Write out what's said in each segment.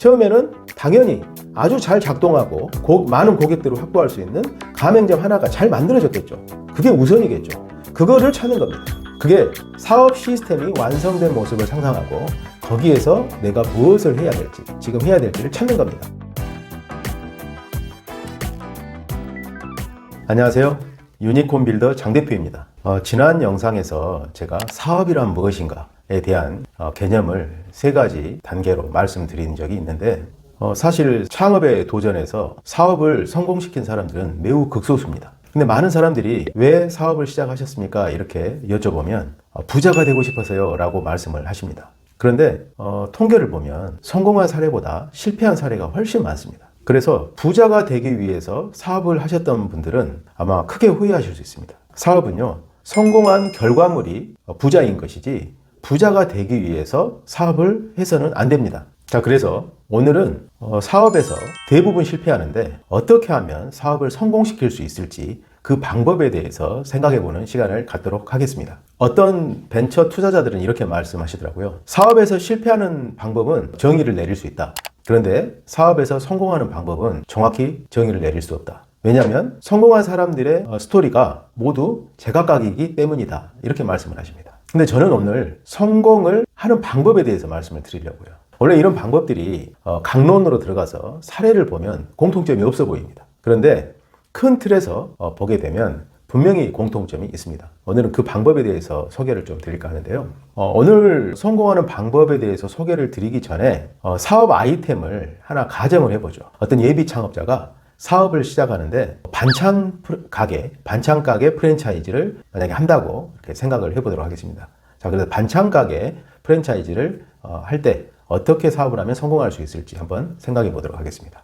처음에는 당연히 아주 잘 작동하고 많은 고객들을 확보할 수 있는 가맹점 하나가 잘 만들어졌겠죠. 그게 우선이겠죠. 그거를 찾는 겁니다. 그게 사업 시스템이 완성된 모습을 상상하고 거기에서 내가 무엇을 해야 될지, 지금 해야 될지를 찾는 겁니다. 안녕하세요. 유니콘 빌더 장 대표입니다. 지난 영상에서 제가 사업이란 무엇인가에 대한 개념을 3가지 단계로 말씀드린 적이 있는데 사실 창업에 도전해서 사업을 성공시킨 사람들은 매우 극소수입니다. 근데 많은 사람들이 왜 사업을 시작하셨습니까? 이렇게 여쭤보면 부자가 되고 싶어서요 라고 말씀을 하십니다. 그런데 통계를 보면 성공한 사례보다 실패한 사례가 훨씬 많습니다. 그래서 부자가 되기 위해서 사업을 하셨던 분들은 아마 크게 후회하실 수 있습니다. 사업은요, 성공한 결과물이 부자인 것이지 부자가 되기 위해서 사업을 해서는 안 됩니다. 자, 그래서 오늘은 사업에서 대부분 실패하는데 어떻게 하면 사업을 성공시킬 수 있을지 그 방법에 대해서 생각해보는 시간을 갖도록 하겠습니다. 어떤 벤처 투자자들은 이렇게 말씀하시더라고요. 사업에서 실패하는 방법은 정의를 내릴 수 있다. 그런데 사업에서 성공하는 방법은 정확히 정의를 내릴 수 없다. 왜냐하면 성공한 사람들의 스토리가 모두 제각각이기 때문이다. 이렇게 말씀을 하십니다. 근데 저는 오늘 성공을 하는 방법에 대해서 말씀을 드리려고요. 원래 이런 방법들이 강론으로 들어가서 사례를 보면 공통점이 없어 보입니다. 그런데 큰 틀에서 보게 되면 분명히 공통점이 있습니다. 오늘은 그 방법에 대해서 소개를 좀 드릴까 하는데요. 오늘 성공하는 방법에 대해서 소개를 드리기 전에 사업 아이템을 하나 가정을 해보죠. 어떤 예비 창업자가 사업을 시작하는데 반찬 가게 프랜차이즈를 만약에 한다고 이렇게 생각을 해보도록 하겠습니다. 자, 그래서 반찬 가게 프랜차이즈를 할 때 어떻게 사업을 하면 성공할 수 있을지 한번 생각해 보도록 하겠습니다.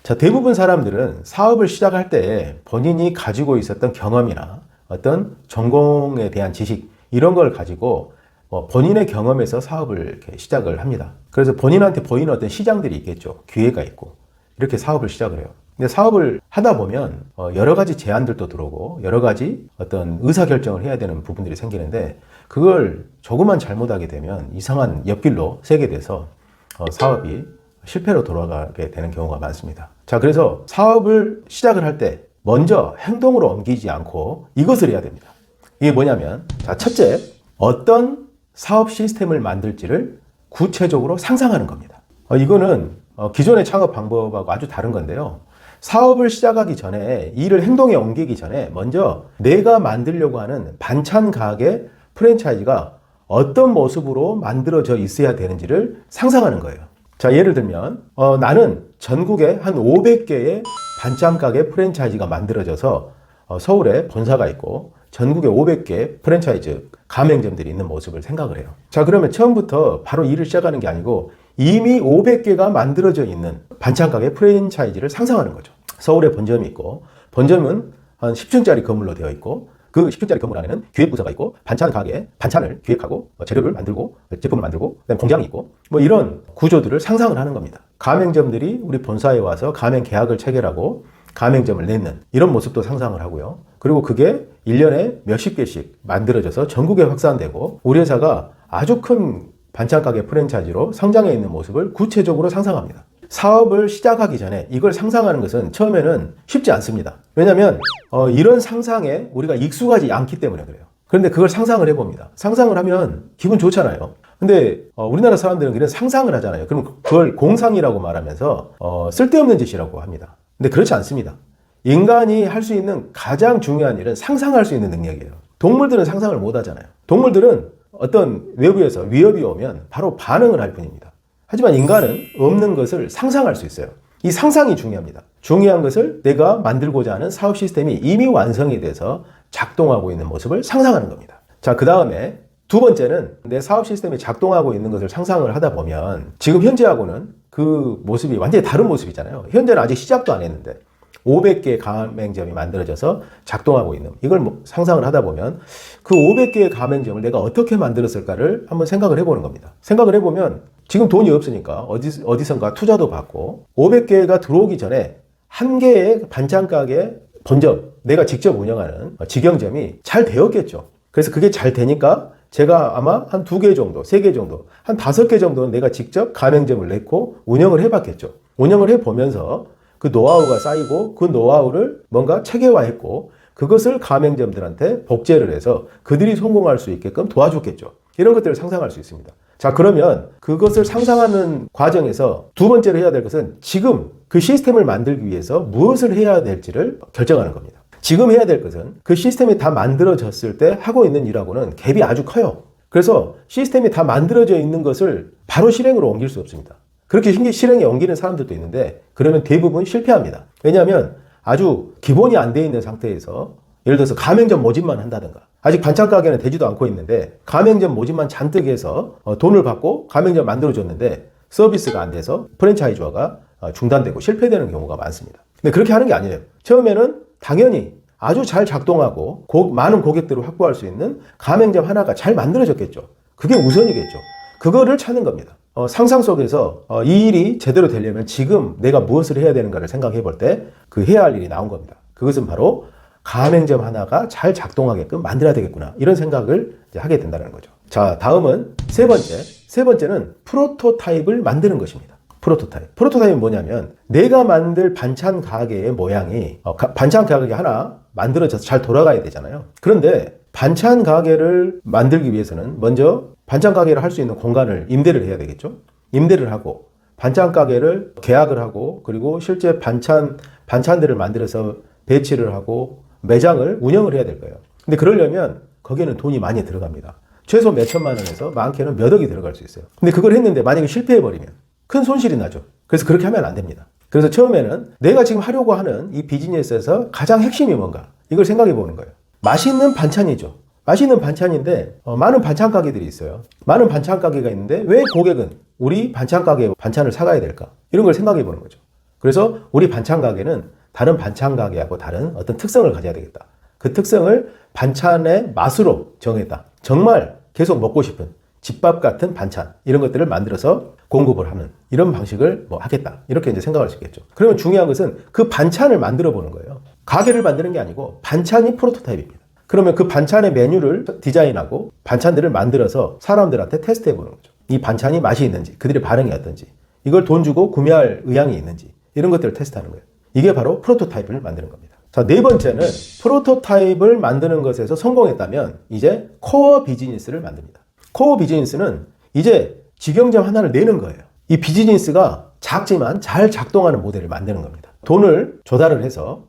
자, 대부분 사람들은 사업을 시작할 때 본인이 가지고 있었던 경험이나 어떤 전공에 대한 지식 이런 걸 가지고 본인의 경험에서 사업을 이렇게 시작을 합니다. 그래서 본인한테 보이는 어떤 시장들이 있겠죠. 기회가 있고 이렇게 사업을 시작을 해요. 근데 사업을 하다 보면 여러 가지 제안들도 들어오고 여러 가지 어떤 의사결정을 해야 되는 부분들이 생기는데 그걸 조금만 잘못하게 되면 이상한 옆길로 새게 돼서 사업이 실패로 돌아가게 되는 경우가 많습니다. 자, 그래서 사업을 시작을 할 때 먼저 행동으로 옮기지 않고 이것을 해야 됩니다. 이게 뭐냐면, 자, 첫째, 어떤 사업 시스템을 만들지를 구체적으로 상상하는 겁니다. 이거는 기존의 창업 방법하고 아주 다른 건데요. 사업을 시작하기 전에, 일을 행동에 옮기기 전에 먼저 내가 만들려고 하는 반찬 가게 프랜차이즈가 어떤 모습으로 만들어져 있어야 되는지를 상상하는 거예요. 자, 예를 들면 나는 전국에 한 500개의 반찬 가게 프랜차이즈가 만들어져서 서울에 본사가 있고 전국에 500개 프랜차이즈 가맹점들이 있는 모습을 생각을 해요. 자, 그러면 처음부터 바로 일을 시작하는 게 아니고 이미 500개가 만들어져 있는 반찬 가게 프랜차이즈를 상상하는 거죠. 서울에 본점이 있고 본점은 한 10층짜리 건물로 되어 있고 그 10층짜리 건물 안에는 기획부서가 있고 반찬 가게, 반찬을 기획하고 재료를 만들고 제품을 만들고 그다음에 공장이 있고 이런 구조들을 상상을 하는 겁니다. 가맹점들이 우리 본사에 와서 가맹 계약을 체결하고 가맹점을 내는 이런 모습도 상상을 하고요. 그리고 그게 1년에 몇십 개씩 만들어져서 전국에 확산되고 우리 회사가 아주 큰 반찬 가게 프랜차이즈로 성장해 있는 모습을 구체적으로 상상합니다. 사업을 시작하기 전에 이걸 상상하는 것은 처음에는 쉽지 않습니다. 왜냐하면 이런 상상에 우리가 익숙하지 않기 때문에 그래요. 그런데 그걸 상상을 해봅니다. 상상을 하면 기분 좋잖아요. 근데 우리나라 사람들은 그런 상상을 하잖아요. 그럼 그걸 공상이라고 말하면서 쓸데없는 짓이라고 합니다. 근데 그렇지 않습니다. 인간이 할 수 있는 가장 중요한 일은 상상할 수 있는 능력이에요. 동물들은 상상을 못 하잖아요. 동물들은 어떤 외부에서 위협이 오면 바로 반응을 할 뿐입니다. 하지만 인간은 없는 것을 상상할 수 있어요. 이 상상이 중요합니다. 중요한 것을 내가 만들고자 하는 사업 시스템이 이미 완성이 돼서 작동하고 있는 모습을 상상하는 겁니다. 자, 그 다음에 두 번째는 내 사업 시스템이 작동하고 있는 것을 상상을 하다 보면 지금 현재하고는 그 모습이 완전히 다른 모습이잖아요. 현재는 아직 시작도 안 했는데 500개의 가맹점이 만들어져서 작동하고 있는 이걸 상상을 하다 보면 그 500개의 가맹점을 내가 어떻게 만들었을까를 한번 생각을 해보는 겁니다. 생각을 해보면 지금 돈이 없으니까 어디선가 투자도 받고 500개가 들어오기 전에 한 개의 반찬 가게 본점 내가 직접 운영하는 직영점이 잘 되었겠죠. 그래서 그게 잘 되니까 제가 아마 한 2개 정도, 3개 정도, 한 5개 정도는 내가 직접 가맹점을 냈고 운영을 해봤겠죠. 운영을 해보면서 그 노하우가 쌓이고 그 노하우를 뭔가 체계화했고 그것을 가맹점들한테 복제를 해서 그들이 성공할 수 있게끔 도와줬겠죠. 이런 것들을 상상할 수 있습니다. 자, 그러면 그것을 상상하는 과정에서 두 번째로 해야 될 것은 지금 그 시스템을 만들기 위해서 무엇을 해야 될지를 결정하는 겁니다. 지금 해야 될 것은 그 시스템이 다 만들어졌을 때 하고 있는 일하고는 갭이 아주 커요. 그래서 시스템이 다 만들어져 있는 것을 바로 실행으로 옮길 수 없습니다. 그렇게 실행에 옮기는 사람들도 있는데 그러면 대부분 실패합니다. 왜냐하면 아주 기본이 안 돼 있는 상태에서 예를 들어서 가맹점 모집만 한다든가 아직 반찬 가게는 되지도 않고 있는데 가맹점 모집만 잔뜩 해서 돈을 받고 가맹점 만들어줬는데 서비스가 안 돼서 프랜차이즈화가 중단되고 실패되는 경우가 많습니다. 근데 그렇게 하는 게 아니에요. 처음에는 당연히 아주 잘 작동하고 많은 고객들을 확보할 수 있는 가맹점 하나가 잘 만들어졌겠죠. 그게 우선이겠죠. 그거를 찾는 겁니다. 상상 속에서 이 일이 제대로 되려면 지금 내가 무엇을 해야 되는가를 생각해 볼 때 그 해야 할 일이 나온 겁니다. 그것은 바로 가맹점 하나가 잘 작동하게끔 만들어야 되겠구나. 이런 생각을 이제 하게 된다는 거죠. 자, 다음은 세 번째. 세 번째는 프로토타입을 만드는 것입니다. 프로토타입. 프로토타입은 뭐냐면 내가 만들 반찬 가게의 모양이 반찬 가게 하나 만들어져서 잘 돌아가야 되잖아요. 그런데 반찬 가게를 만들기 위해서는 먼저 반찬 가게를 할 수 있는 공간을 임대를 해야 되겠죠. 임대를 하고 반찬 가게를 계약을 하고 그리고 실제 반찬들을 만들어서 배치를 하고 매장을 운영을 해야 될 거예요. 근데 그러려면 거기에는 돈이 많이 들어갑니다. 최소 몇 천만 원에서 많게는 몇 억이 들어갈 수 있어요. 근데 그걸 했는데 만약에 실패해버리면 큰 손실이 나죠. 그래서 그렇게 하면 안 됩니다. 그래서 처음에는 내가 지금 하려고 하는 이 비즈니스에서 가장 핵심이 뭔가 이걸 생각해 보는 거예요. 맛있는 반찬이죠. 맛있는 반찬인데 많은 반찬 가게들이 있어요. 많은 반찬 가게가 있는데 왜 고객은 우리 반찬 가게 반찬을 사가야 될까? 이런 걸 생각해 보는 거죠. 그래서 우리 반찬 가게는 다른 반찬 가게하고 다른 어떤 특성을 가져야 되겠다. 그 특성을 반찬의 맛으로 정했다. 정말 계속 먹고 싶은 집밥 같은 반찬 이런 것들을 만들어서 공급을 하는 이런 방식을 하겠다. 이렇게 이제 생각할 수 있겠죠. 그러면 중요한 것은 그 반찬을 만들어 보는 거예요. 가게를 만드는 게 아니고 반찬이 프로토타입입니다. 그러면 그 반찬의 메뉴를 디자인하고 반찬들을 만들어서 사람들한테 테스트해 보는 거죠. 이 반찬이 맛이 있는지, 그들의 반응이 어떤지, 이걸 돈 주고 구매할 의향이 있는지 이런 것들을 테스트하는 거예요. 이게 바로 프로토타입을 만드는 겁니다. 자, 네 번째는 프로토타입을 만드는 것에서 성공했다면 이제 코어 비즈니스를 만듭니다. 코어 비즈니스는 이제 직영점 하나를 내는 거예요. 이 비즈니스가 작지만 잘 작동하는 모델을 만드는 겁니다. 돈을 조달을 해서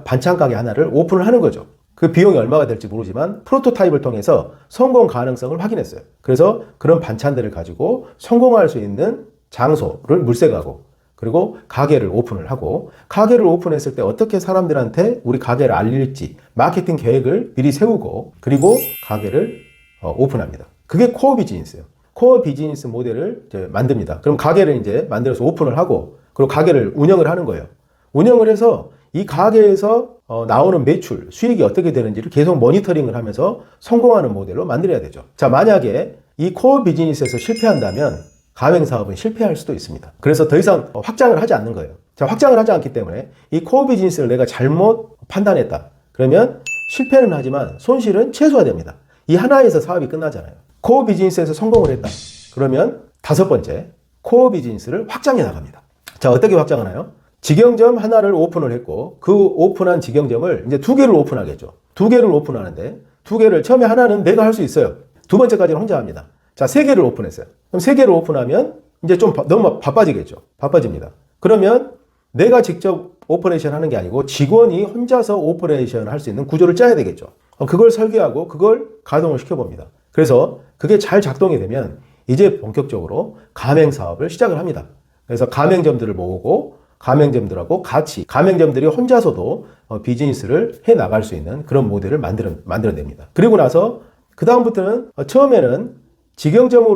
반찬 가게 하나를 오픈을 하는 거죠. 그 비용이 얼마가 될지 모르지만 프로토타입을 통해서 성공 가능성을 확인했어요. 그래서 그런 반찬들을 가지고 성공할 수 있는 장소를 물색하고 그리고 가게를 오픈을 하고 가게를 오픈했을 때 어떻게 사람들한테 우리 가게를 알릴지 마케팅 계획을 미리 세우고 그리고 가게를 오픈합니다. 그게 코어 비즈니스예요. 코어 비즈니스 모델을 이제 만듭니다. 그럼 가게를 이제 만들어서 오픈을 하고 그리고 가게를 운영을 하는 거예요. 운영을 해서 이 가게에서 나오는 매출, 수익이 어떻게 되는지를 계속 모니터링을 하면서 성공하는 모델로 만들어야 되죠. 자, 만약에 이 코어 비즈니스에서 실패한다면 가맹사업은 실패할 수도 있습니다. 그래서 더 이상 확장을 하지 않는 거예요. 자, 확장을 하지 않기 때문에 이 코어 비즈니스를 내가 잘못 판단했다. 그러면 실패는 하지만 손실은 최소화됩니다. 이 하나에서 사업이 끝나잖아요. 코어 비즈니스에서 성공을 했다. 그러면 다섯 번째, 코어 비즈니스를 확장해 나갑니다. 자, 어떻게 확장하나요? 직영점 하나를 오픈을 했고 그 오픈한 직영점을 이제 2개를 오픈하겠죠. 2개를 오픈하는데 2개를 처음에 하나는 내가 할 수 있어요. 두 번째까지는 혼자 합니다. 자, 3개를 오픈했어요. 그럼 3개를 오픈하면 이제 좀 너무 바빠지겠죠. 바빠집니다. 그러면 내가 직접 오퍼레이션 하는 게 아니고 직원이 혼자서 오퍼레이션 할 수 있는 구조를 짜야 되겠죠. 그걸 설계하고 그걸 가동을 시켜봅니다. 그래서 그게 잘 작동이 되면 이제 본격적으로 가맹 사업을 시작을 합니다. 그래서 가맹점들을 모으고 가맹점들하고 같이 가맹점들이 혼자서도 비즈니스를 해 나갈 수 있는 그런 모델을 만들어냅니다. 그리고 나서 그 다음부터는 처음에는 직영점을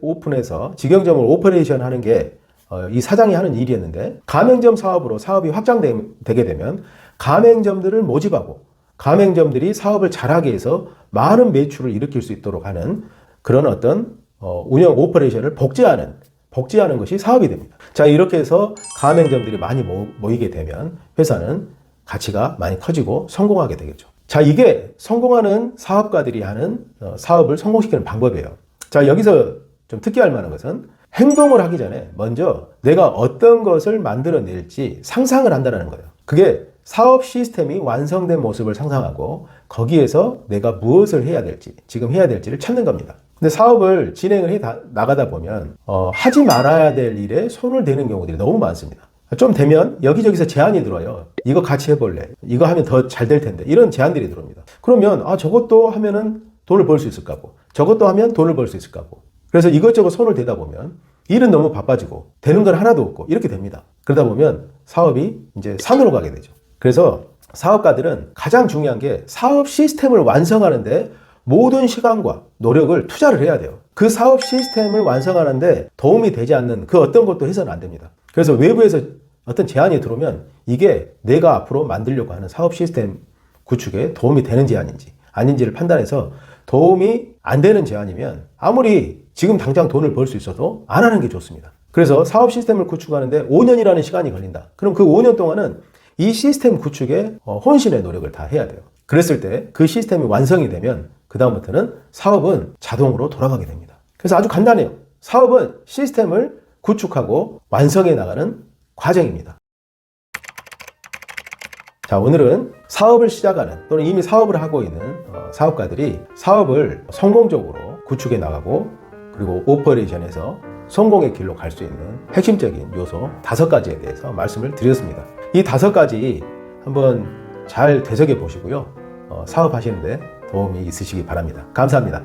오픈해서 직영점을 오퍼레이션 하는 게 이 사장이 하는 일이었는데 가맹점 사업으로 사업이 확장되게 되면 가맹점들을 모집하고 가맹점들이 사업을 잘하게 해서 많은 매출을 일으킬 수 있도록 하는 그런 어떤 운영 오퍼레이션을 복제하는 것이 사업이 됩니다. 자, 이렇게 해서 가맹점들이 많이 모이게 되면 회사는 가치가 많이 커지고 성공하게 되겠죠. 자, 이게 성공하는 사업가들이 하는 사업을 성공시키는 방법이에요. 자, 여기서 좀 특이할 만한 것은 행동을 하기 전에 먼저 내가 어떤 것을 만들어낼지 상상을 한다는 거예요. 그게 사업 시스템이 완성된 모습을 상상하고 거기에서 내가 무엇을 해야 될지, 지금 해야 될지를 찾는 겁니다. 근데 사업을 진행을 해 나가다 보면 하지 말아야 될 일에 손을 대는 경우들이 너무 많습니다. 좀 되면 여기저기서 제안이 들어요. 이거 같이 해볼래? 이거 하면 더 잘 될 텐데. 이런 제안들이 들어옵니다. 그러면 저것도 하면은 돈을 벌 수 있을까 보. 저것도 하면 돈을 벌 수 있을까 보. 그래서 이것저것 손을 대다 보면 일은 너무 바빠지고 되는 건 하나도 없고 이렇게 됩니다. 그러다 보면 사업이 이제 산으로 가게 되죠. 그래서 사업가들은 가장 중요한 게 사업 시스템을 완성하는데 모든 시간과 노력을 투자를 해야 돼요. 그 사업 시스템을 완성하는데 도움이 되지 않는 그 어떤 것도 해서는 안 됩니다. 그래서 외부에서 어떤 제안이 들어오면 이게 내가 앞으로 만들려고 하는 사업 시스템 구축에 도움이 되는 제안인지 아닌지를 판단해서 도움이 안 되는 제안이면 아무리 지금 당장 돈을 벌 수 있어도 안 하는 게 좋습니다. 그래서 사업 시스템을 구축하는데 5년이라는 시간이 걸린다. 그럼 그 5년 동안은 이 시스템 구축에 혼신의 노력을 다 해야 돼요. 그랬을 때 그 시스템이 완성이 되면 그다음부터는 사업은 자동으로 돌아가게 됩니다. 그래서 아주 간단해요. 사업은 시스템을 구축하고 완성해 나가는 과정입니다. 자, 오늘은 사업을 시작하는 또는 이미 사업을 하고 있는 사업가들이 사업을 성공적으로 구축해 나가고 그리고 오퍼레이션에서 성공의 길로 갈 수 있는 핵심적인 요소 5가지에 대해서 말씀을 드렸습니다. 이 5가지 한번 잘 되새겨 보시고요. 사업하시는데 도움이 있으시기 바랍니다. 감사합니다.